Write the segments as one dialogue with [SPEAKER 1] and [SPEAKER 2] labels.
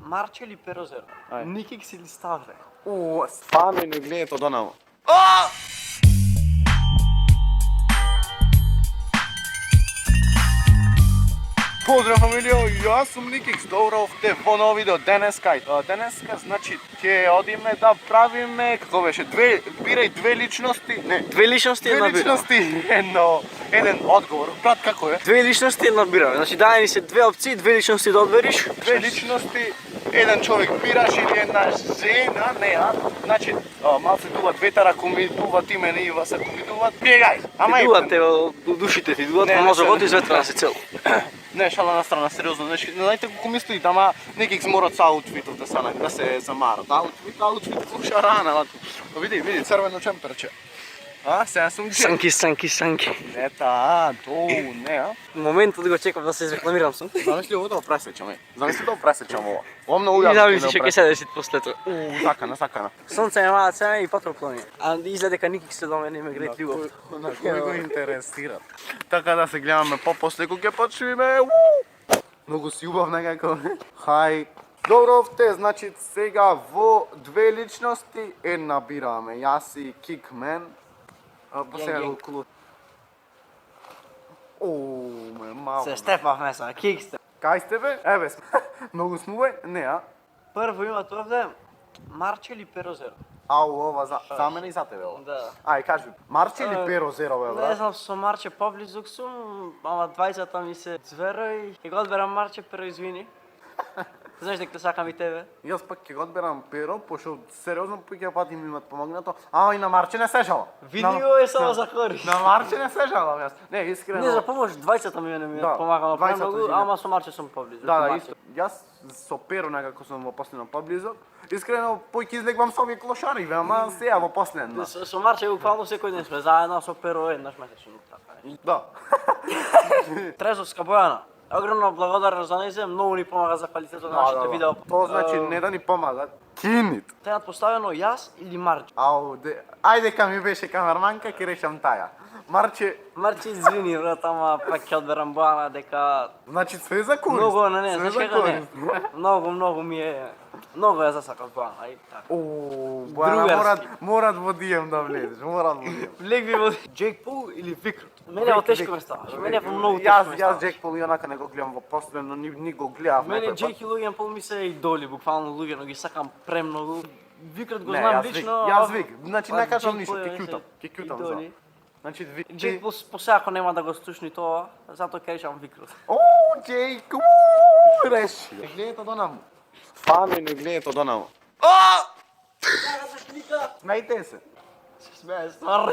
[SPEAKER 1] Marče ili Pero Zero?
[SPEAKER 2] Aj.
[SPEAKER 1] Nikix ili Stavre?
[SPEAKER 2] Stvarno ne gleda to do nama. Pozdrav familijo, jaz sem Nikix, dobro ste v novo video deneska. Deneska znači ќе одиме да правиме, како беше, бирај две личности, не,
[SPEAKER 1] Две личности, една
[SPEAKER 2] две
[SPEAKER 1] бира.
[SPEAKER 2] личности, еден одговор. Брат, како е?
[SPEAKER 1] Две личности, една бира. Значи дај ни се две опции, две личности да одбериш.
[SPEAKER 2] Две личности, еден човек бираш или една жена, неа. Значи, малце дуват ветара, комидуват имене и вас комидуват. Бегај, ама
[SPEAKER 1] Ти
[SPEAKER 2] и
[SPEAKER 1] дуват те, душите ти дуват,
[SPEAKER 2] Не,
[SPEAKER 1] па
[SPEAKER 2] не
[SPEAKER 1] може
[SPEAKER 2] се-
[SPEAKER 1] води изветра да се цел.
[SPEAKER 2] Не, шала на страна, сериозно. Значи, знаете колку мисли, ама неких морат со аутфитот да се замарат. Аутфит, слуша рана. Види, црвено чемперче. Сега сум
[SPEAKER 1] Санки.
[SPEAKER 2] Ета, не,
[SPEAKER 1] Моментот да го чекам да се изрекламирам сум.
[SPEAKER 2] Замисли ово да го пресечам, Замисли да го пресечам ово. Ово многу
[SPEAKER 1] И
[SPEAKER 2] јасно.
[SPEAKER 1] замисли ќе седеш после тоа.
[SPEAKER 2] Сакана.
[SPEAKER 1] Сонце е малце и патроклони. А изгледа дека Никик се до мене ме грее љубов.
[SPEAKER 2] На кој го интересира. Така да се гледаме попосле кога ќе почнеме. Многу си убав некако. Хај. Добро вте, значи сега во две личности една бираме. Јас и Кикмен. Сега го клуб. Ме малко.
[SPEAKER 1] Се степавме са, Кик сте.
[SPEAKER 2] Кај сте бе? Еве сме. Многу сме бе? Не,
[SPEAKER 1] Прво имат овде Марче или Pero Zero?
[SPEAKER 2] Ау, ова за мене и за тебе ова.
[SPEAKER 1] Да.
[SPEAKER 2] Ај, кажи, Марче или Pero Zero бе,
[SPEAKER 1] Не
[SPEAKER 2] брат?
[SPEAKER 1] знам, со Марче поблизук сум, ама 20-та ми се зверој. Ќе го одберам Марче, Pero извини. Знаеш дека те сакам и тебе.
[SPEAKER 2] Јас пак ќе го одберам Перо, пошто сериозно повеќе пати ми имат помогнато. И на Марче не се жалам.
[SPEAKER 1] Види го е само за корис.
[SPEAKER 2] На Марче не се жалам јас. Не, искрено.
[SPEAKER 1] Не, за помош 20-та ми не
[SPEAKER 2] Да,
[SPEAKER 1] помагала
[SPEAKER 2] 20-та
[SPEAKER 1] премногу,
[SPEAKER 2] ти,
[SPEAKER 1] ама со Марче сум поблизу.
[SPEAKER 2] Да, исто. Јас со Перо некако сум во последно поблизок. Искрено, појќе излегвам со овие клошари, бе, ама сега во последно.
[SPEAKER 1] Со Марче буквално секој ден сме заедно, со Pero еднаш месечно.
[SPEAKER 2] Да.
[SPEAKER 1] Трезовска Бојана. Огромно благодарност за нејзе, многу ни помага за квалитетот на нашите видео.
[SPEAKER 2] Тоа значи не да ни помагат. Кинит.
[SPEAKER 1] Тенат поставено јас или Марче?
[SPEAKER 2] Ајде ка ми беше камерманка, ќе решам таја. Марче,
[SPEAKER 1] Марче извини брат, ама пак ќе одберам Бојана дека
[SPEAKER 2] значи све за корист.
[SPEAKER 1] многу не,
[SPEAKER 2] Све
[SPEAKER 1] знаеш
[SPEAKER 2] за
[SPEAKER 1] како не.
[SPEAKER 2] корист.
[SPEAKER 1] Многу ми е. Многу ја засакав Бојана, ај така.
[SPEAKER 2] Бојана
[SPEAKER 1] Другарски.
[SPEAKER 2] морат во дием да влезеш, морат во дием.
[SPEAKER 1] Влегви во Джейк Пол или Викрут? Мене во тешко ме ставаш. Мене во многу тешко ме
[SPEAKER 2] Јас
[SPEAKER 1] ставаш.
[SPEAKER 2] Джек Пол и онака не го гледам во последно, ни го гледав
[SPEAKER 1] Мене
[SPEAKER 2] некој
[SPEAKER 1] Джейк и Логан Пол ми се идоли, буквално луѓе, но ги сакам премногу. Викрут го
[SPEAKER 2] Не,
[SPEAKER 1] знам
[SPEAKER 2] јас
[SPEAKER 1] лично.
[SPEAKER 2] Јас вик, значи
[SPEAKER 1] а
[SPEAKER 2] не кажам
[SPEAKER 1] Джейк
[SPEAKER 2] ништо,
[SPEAKER 1] Пол е
[SPEAKER 2] ќе кјутам за.
[SPEAKER 1] идоли.
[SPEAKER 2] Значи
[SPEAKER 1] Джейк Пол посеако нема да го стушни тоа, затоа ќе речам Викрут.
[SPEAKER 2] Джейк, реши. Не гледате до наму. Фано и не гледате до наму. Смејте се.
[SPEAKER 1] Се смее стварно.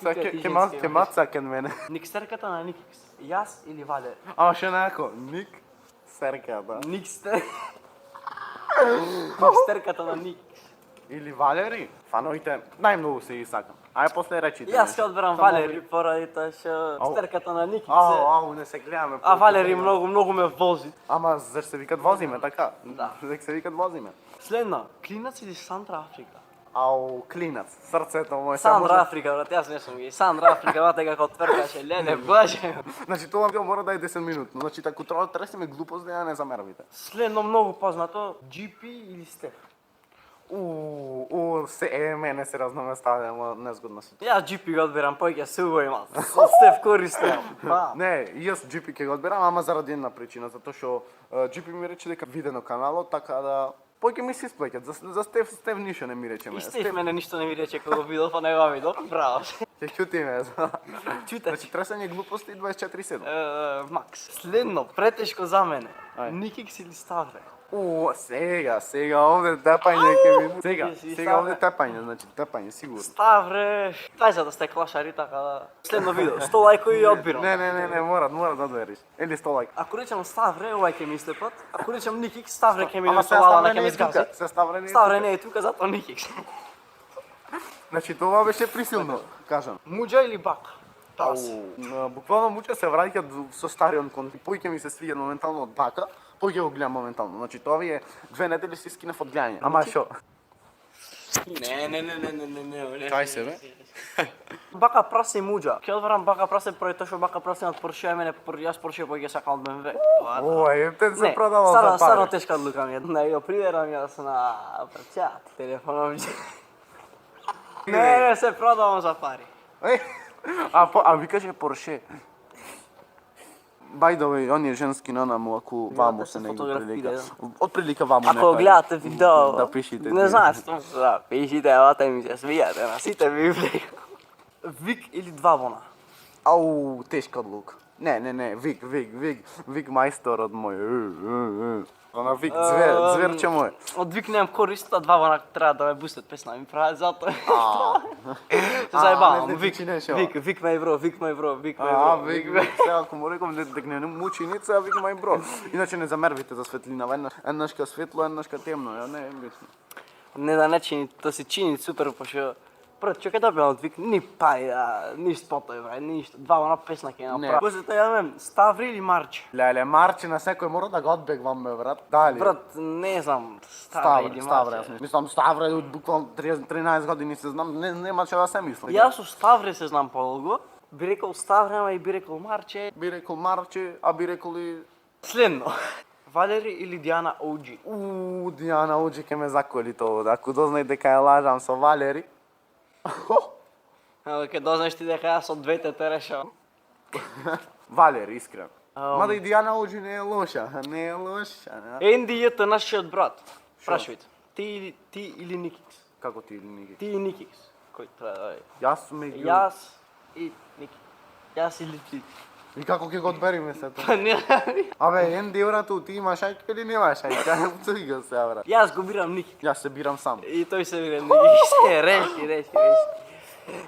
[SPEAKER 2] Ќе маца кен мене.
[SPEAKER 1] Никстерката на Никикс. Јас или Валер?
[SPEAKER 2] Ама ше нако, Ник Серката.
[SPEAKER 1] Никстерката на Никикс.
[SPEAKER 2] Или Валери, фановите најмногу се ги сакам. Ај после речите.
[SPEAKER 1] Јас ќе одберам Валери поради тоа што стерката на Никикс.
[SPEAKER 2] Не се гледаме.
[SPEAKER 1] А Валери многу ме вози.
[SPEAKER 2] Ама зар се викат возиме, така?
[SPEAKER 1] Да.
[SPEAKER 2] Зек се викат возиме.
[SPEAKER 1] Следно, Клинац или Сандра Африка?
[SPEAKER 2] Клинац, срцето моје.
[SPEAKER 1] Сандра Африка, брат, јас не сум ги. Сандра Африка, брат, како твркаше, леле, боже.
[SPEAKER 2] Значи тоа видео мора да е 10 минутно. Значи таку треба тресиме глупост да ја не замервите.
[SPEAKER 1] Следно многу познато, GP или Стеф?
[SPEAKER 2] Мене се разноме стави, ама незгодна си.
[SPEAKER 1] Јас GP го одберам, појќе се има. Со Стеф користам.
[SPEAKER 2] Не, јас GP ќе го одберам, ама заради една причина, затоа што GP ми рече дека виде на каналот, така да појќе ми се исплаќат. За Стеф ништо не ми рече.
[SPEAKER 1] И Стеф мене ништо не ми рече кога го видов, па не го видов. Браво.
[SPEAKER 2] Ќе ќутиме.
[SPEAKER 1] Чута.
[SPEAKER 2] Значи тресање глупости 24/7.
[SPEAKER 1] Макс. Следно, претешко за мене.
[SPEAKER 2] Ај.
[SPEAKER 1] Никикс или Ставре?
[SPEAKER 2] Сега овде тепање ќе ми.
[SPEAKER 1] Си
[SPEAKER 2] Сега овде
[SPEAKER 1] Ставре.
[SPEAKER 2] тепање, значи тепање сигурно.
[SPEAKER 1] Ставре, дај за да сте клашари, така да... Следно видео, 100 лајкови и одбирам.
[SPEAKER 2] Не, мора да одбериш. Или 100 лайк.
[SPEAKER 1] Ако речам Ставре, овај ќе ми слепат. Ако речам Никикс, Ставре ќе ми
[SPEAKER 2] Ама
[SPEAKER 1] се лала,
[SPEAKER 2] Ставре
[SPEAKER 1] ќе
[SPEAKER 2] не
[SPEAKER 1] ми
[SPEAKER 2] е тука.
[SPEAKER 1] згази.
[SPEAKER 2] Се Ставре не е
[SPEAKER 1] Ставре
[SPEAKER 2] тука.
[SPEAKER 1] не е тука, затоа Никикс.
[SPEAKER 2] Значи тоа беше присилно, кажам.
[SPEAKER 1] Муџа или Бак? Таси.
[SPEAKER 2] Буквално муча се враќаат со стариот контент. Појќе ми се свиѓа моментално од Бака, појќе го гледам моментално. Значи тоа ви е 2 недели си скинав од гледање. Ама шо?
[SPEAKER 1] Не.
[SPEAKER 2] Kaj se be?
[SPEAKER 1] Baka praси муџа. Ќе одбарам бака прасе поради тоа што бака прасе од Порше, а мене јас Порше ќе сакам од БМВ.
[SPEAKER 2] Ой, птен се
[SPEAKER 1] Не,
[SPEAKER 2] продавал
[SPEAKER 1] старо,
[SPEAKER 2] за
[SPEAKER 1] старо
[SPEAKER 2] пари.
[SPEAKER 1] тешка одлука ми е. Не, го приверам јас на прачат, телефоном. Не, се продавам за пари.
[SPEAKER 2] Ej, a vi kaže Porsche. By the way, on je ženski na namu, ako vamo
[SPEAKER 1] se
[SPEAKER 2] se negdje
[SPEAKER 1] fotografira,
[SPEAKER 2] otprilike. Otprilike vamo
[SPEAKER 1] Ако гледате видео,
[SPEAKER 2] Да пишите.
[SPEAKER 1] не знаеш што да пишите, евате ми се свијате на сите ми Вик или два вона?
[SPEAKER 2] Au, teška odluka. Ne, Vik majstor od moj. Ona Vik, zverče moj.
[SPEAKER 1] Од Вик немам корист, а два вона треба да ме бустат песна ми прави, затоа. Се
[SPEAKER 2] не
[SPEAKER 1] заебавам.
[SPEAKER 2] ти
[SPEAKER 1] Вик,
[SPEAKER 2] чинеш ова.
[SPEAKER 1] Вик ме бро, Вик ме бро, Вик ме
[SPEAKER 2] A,
[SPEAKER 1] бро.
[SPEAKER 2] Vik, сега ако му rekam дека не мученица, Vik maj bro. Иначе не замервите за светлина, еднашка светло, еднашка темно, ја не е битно.
[SPEAKER 1] Не да не чини, то се чини супер, пошто прво човек добија од Вик, ни пари, ни спотови, бре, ништо. Два вона песна ќе
[SPEAKER 2] Не.
[SPEAKER 1] направи. После тоа јадем Ставри или Марче?
[SPEAKER 2] Леле, Марче на секој мора да го одбегваме, брат. Дали?
[SPEAKER 1] Брат, не знам, Ставри или
[SPEAKER 2] Ставре,
[SPEAKER 1] Марче.
[SPEAKER 2] мислам Ставре од буквално 13 години се знам, немаше да се мислам.
[SPEAKER 1] Јас со Ставри се знам подолго. Би рекол Ставри, ама и би рекол Марче.
[SPEAKER 2] Би рекол Марче, а би рекол и...
[SPEAKER 1] Следно. Валери или Диана Оуџи?
[SPEAKER 2] Диана Уџи ке ме заколи тоа. Ако дознај дека ја лажам со Валери.
[SPEAKER 1] Ке дознаеш ти дека јас со двете те решавам.
[SPEAKER 2] Валери, искрено. Мада и Диана Уџи не е лоша, не е лоша.
[SPEAKER 1] Енди Јета, нашиот брат. Прашувајте. Ти или Никикс?
[SPEAKER 2] Како ти или Ники?
[SPEAKER 1] Ти и Никикс. Кој треба да е?
[SPEAKER 2] Јас меѓу...
[SPEAKER 1] Јас и Ники. Јас или ти.
[SPEAKER 2] И како ќе го одбериме се тоа?
[SPEAKER 1] Па не.
[SPEAKER 2] Абе, Енди, брату, ти имаш ајка или немаш ајка? Цуј го се, брат.
[SPEAKER 1] Јас го бирам Никикс.
[SPEAKER 2] Јас се бирам сам.
[SPEAKER 1] И тој се бира Никикс. Реши.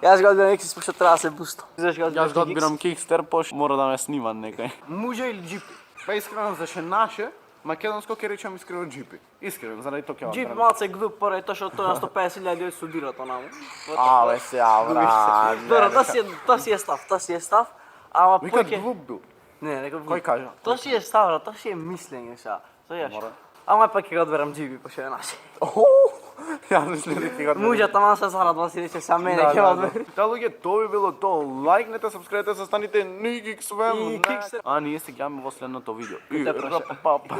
[SPEAKER 1] Јас го одбирам Никикс, пошто треба да се бустам.
[SPEAKER 2] Јас го одбирам Кикстер, пош мора да ме снима некој.
[SPEAKER 1] Муџа или джипи?
[SPEAKER 2] Па искрено, заше наше, македонско ќе речам искрено джипи. Искрено, заради тоа ќе
[SPEAKER 1] Джип
[SPEAKER 2] одберам.
[SPEAKER 1] малце глуп, поради тоа што тој на 150.000 луѓе студира тоа наму.
[SPEAKER 2] Абе, сега, брат.
[SPEAKER 1] Добро, тоа си е став, ама
[SPEAKER 2] Вика
[SPEAKER 1] поќе...
[SPEAKER 2] глуп бил.
[SPEAKER 1] Не, нека
[SPEAKER 2] Кој кажа?
[SPEAKER 1] Тоа си е став, брат, тоа си е мислење сега. Знаеш?
[SPEAKER 2] Мора.
[SPEAKER 1] Ама пак ќе го одберам джипи, пошто е наше.
[SPEAKER 2] Јас мислам дека ќе го
[SPEAKER 1] Муѓата мама се зарадва си рече са мене ќе одберам.
[SPEAKER 2] Да, луѓе, тоа би било тоа. Лајкнете, сабскрајбнете, се станите Ники Свем.
[SPEAKER 1] И Кикстер.
[SPEAKER 2] А ние се гледаме во следното видео.
[SPEAKER 1] Те праша.
[SPEAKER 2] Ра-па-па-па.